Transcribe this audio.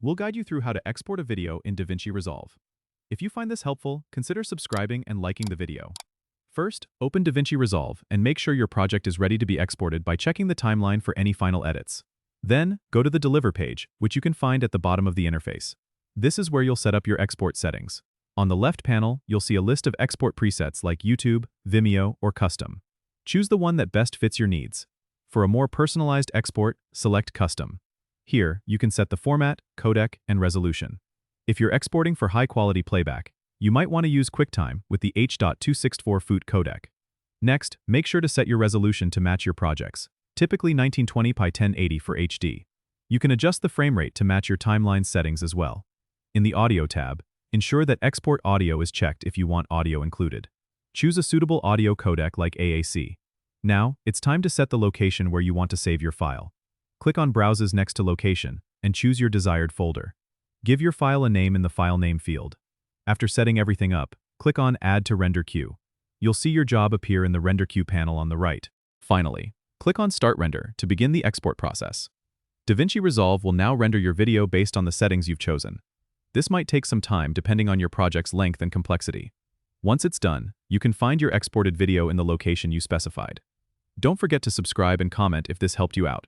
We'll guide you through how to export a video in DaVinci Resolve. If you find this helpful, consider subscribing and liking the video. First, open DaVinci Resolve and make sure your project is ready to be exported by checking the timeline for any final edits. Then, go to the Deliver page, which you can find at the bottom of the interface. This is where you'll set up your export settings. On the left panel, you'll see a list of export presets like YouTube, Vimeo, or Custom. Choose the one that best fits your needs. For a more personalized export, select Custom. Here, you can set the format, codec, and resolution. If you're exporting for high-quality playback, you might want to use QuickTime with the H.264 foot codec. Next, make sure to set your resolution to match your projects, typically 1920 by 1080 for HD. You can adjust the frame rate to match your timeline settings as well. In the Audio tab, ensure that Export Audio is checked if you want audio included. Choose a suitable audio codec like AAC. Now, it's time to set the location where you want to save your file. Click on Browses next to Location, and choose your desired folder. Give your file a name in the File Name field. After setting everything up, click on Add to Render Queue. You'll see your job appear in the Render Queue panel on the right. Finally, click on Start Render to begin the export process. DaVinci Resolve will now render your video based on the settings you've chosen. This might take some time depending on your project's length and complexity. Once it's done, you can find your exported video in the location you specified. Don't forget to subscribe and comment if this helped you out.